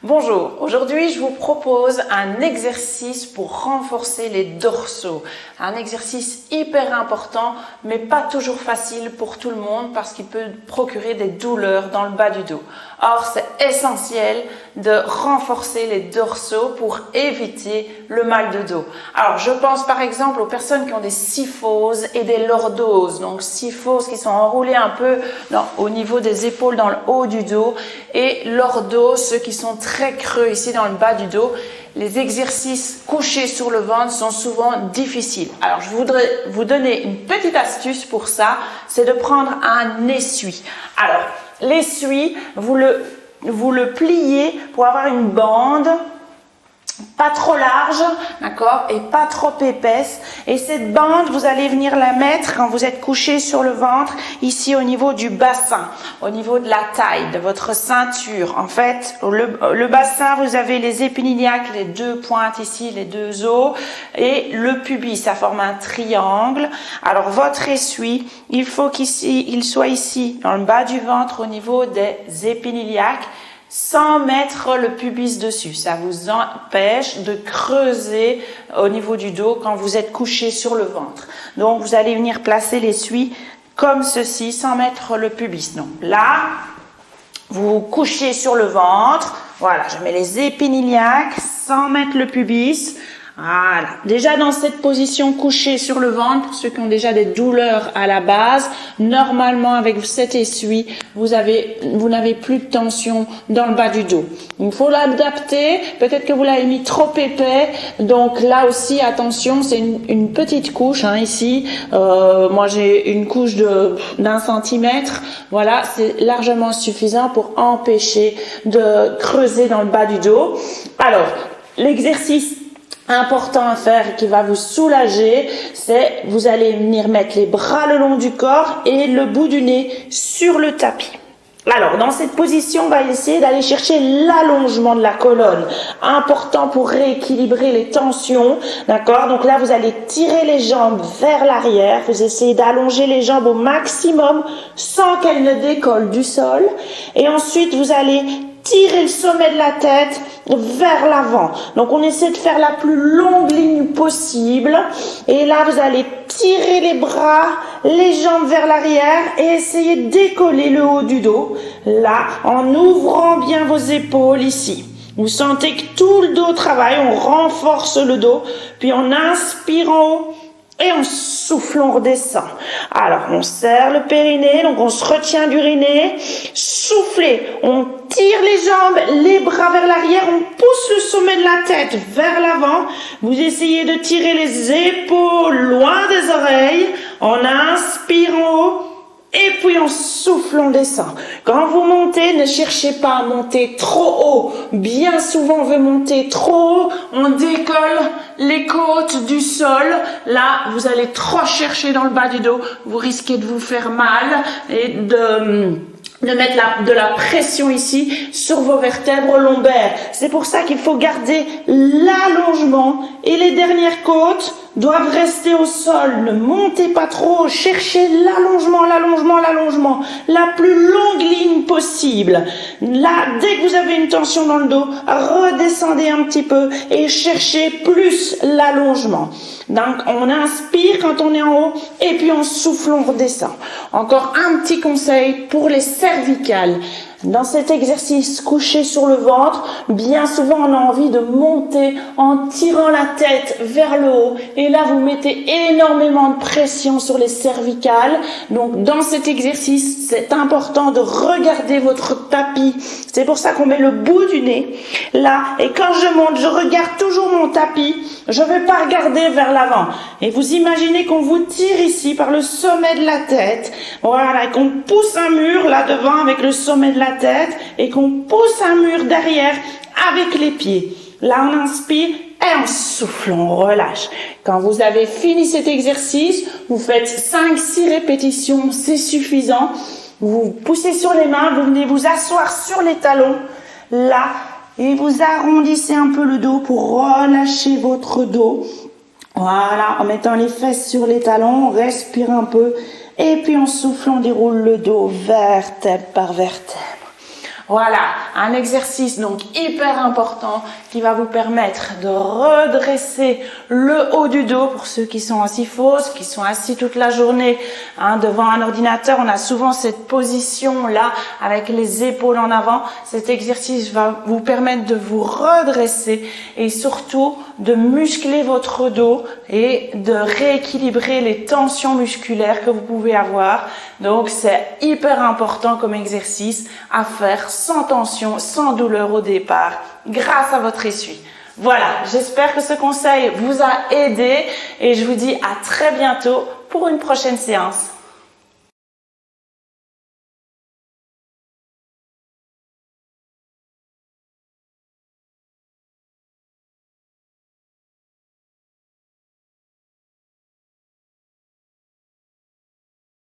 Bonjour, aujourd'hui je vous propose un exercice pour renforcer les dorsaux. Un exercice hyper important mais pas toujours facile pour tout le monde parce qu'il peut procurer des douleurs dans le bas du dos. Or c'est essentiel de renforcer les dorsaux pour éviter le mal de dos. Alors je pense par exemple aux personnes qui ont des kyphoses et des lordoses. Donc kyphoses qui sont enroulées un peu au niveau des épaules dans le haut du dos et lordoses ceux qui sont très creux ici dans le bas du dos. Les exercices couchés sur le ventre sont souvent difficiles. Alors, je voudrais vous donner une petite astuce pour ça, c'est de prendre un essuie. Alors, l'essuie, vous le pliez pour avoir une bande pas trop large, d'accord, et pas trop épaisse. Et cette bande, vous allez venir la mettre quand vous êtes couché sur le ventre, ici au niveau du bassin, au niveau de la taille, de votre ceinture. En fait, le bassin, vous avez les épiniliaques, les deux pointes ici, les deux os, et le pubis, ça forme un triangle. Alors, votre essuie, il faut qu'il soit ici, dans le bas du ventre, au niveau des épiniliaques, sans mettre le pubis dessus. Ça vous empêche de creuser au niveau du dos quand vous êtes couché sur le ventre. Donc, vous allez venir placer l'essuie comme ceci, sans mettre le pubis. Donc là, vous vous couchez sur le ventre. Voilà, je mets les épiniliaques sans mettre le pubis. Voilà, déjà dans cette position couchée sur le ventre, pour ceux qui ont déjà des douleurs à la base, normalement avec cet essuie, vous n'avez plus de tension dans le bas du dos. Il faut l'adapter, peut-être que vous l'avez mis trop épais, donc là aussi attention, c'est une petite couche ici, moi j'ai une couche d'1 centimètre, voilà, c'est largement suffisant pour empêcher de creuser dans le bas du dos. Alors, l'exercice important à faire qui va vous soulager, c'est vous allez venir mettre les bras le long du corps et le bout du nez sur le tapis. Alors, dans cette position, on va essayer d'aller chercher l'allongement de la colonne. Important pour rééquilibrer les tensions, d'accord? Donc là, vous allez tirer les jambes vers l'arrière. Vous essayez d'allonger les jambes au maximum sans qu'elles ne décollent du sol. Et ensuite, vous allez tirer le sommet de la tête vers l'avant. Donc, on essaie de faire la plus longue ligne possible. Et là, vous allez tirer les bras, les jambes vers l'arrière et essayer de décoller le haut du dos. Là, en ouvrant bien vos épaules ici. Vous sentez que tout le dos travaille, on renforce le dos. Puis, on inspire en haut. Et en soufflant, on redescend. Alors, on serre le périnée, donc on se retient d'uriner. Soufflez, on tire les jambes, les bras vers l'arrière, on pousse le sommet de la tête vers l'avant. Vous essayez de tirer les épaules loin des oreilles. On inspire en haut. Et puis on souffle, on descend. Quand vous montez, ne cherchez pas à monter trop haut. Bien souvent, on veut monter trop haut. On décolle les côtes du sol. Là, vous allez trop chercher dans le bas du dos. Vous risquez de vous faire mal et de mettre de la pression ici sur vos vertèbres lombaires. C'est pour ça qu'il faut garder l'allongement et les dernières côtes doivent rester au sol. Ne montez pas trop, cherchez l'allongement, la plus longue ligne possible. Là, dès que vous avez une tension dans le dos, redescendez un petit peu et cherchez plus l'allongement. Donc, on inspire quand on est en haut et puis on souffle, on redescend. Encore un petit conseil pour les cervicales. Dans cet exercice couché sur le ventre, bien souvent on a envie de monter en tirant la tête vers le haut. Et là, vous mettez énormément de pression sur les cervicales. Donc, dans cet exercice, c'est important de regarder votre tapis. C'est pour ça qu'on met le bout du nez là. Et quand je monte, je regarde toujours mon tapis. Je ne vais pas regarder vers l'avant. Et vous imaginez qu'on vous tire ici par le sommet de la tête. Voilà, et qu'on pousse un mur là devant avec le sommet de la tête et qu'on pousse un mur derrière avec les pieds. Là, on inspire et on souffle, on relâche. Quand vous avez fini cet exercice, vous faites 5-6 répétitions, c'est suffisant. Vous poussez sur les mains, vous venez vous asseoir sur les talons, là, et vous arrondissez un peu le dos pour relâcher votre dos. Voilà, en mettant les fesses sur les talons, on respire un peu. Et puis en soufflant, on déroule le dos vertèbre par vertèbre. Voilà, un exercice donc hyper important qui va vous permettre de redresser le haut du dos pour ceux qui sont en syphose, qui sont assis toute la journée devant un ordinateur. On a souvent cette position là avec les épaules en avant. Cet exercice va vous permettre de vous redresser et surtout de muscler votre dos et de rééquilibrer les tensions musculaires que vous pouvez avoir. Donc c'est hyper important comme exercice à faire sans tension, sans douleur au départ, grâce à votre essuie. Voilà, j'espère que ce conseil vous a aidé et je vous dis à très bientôt pour une prochaine séance.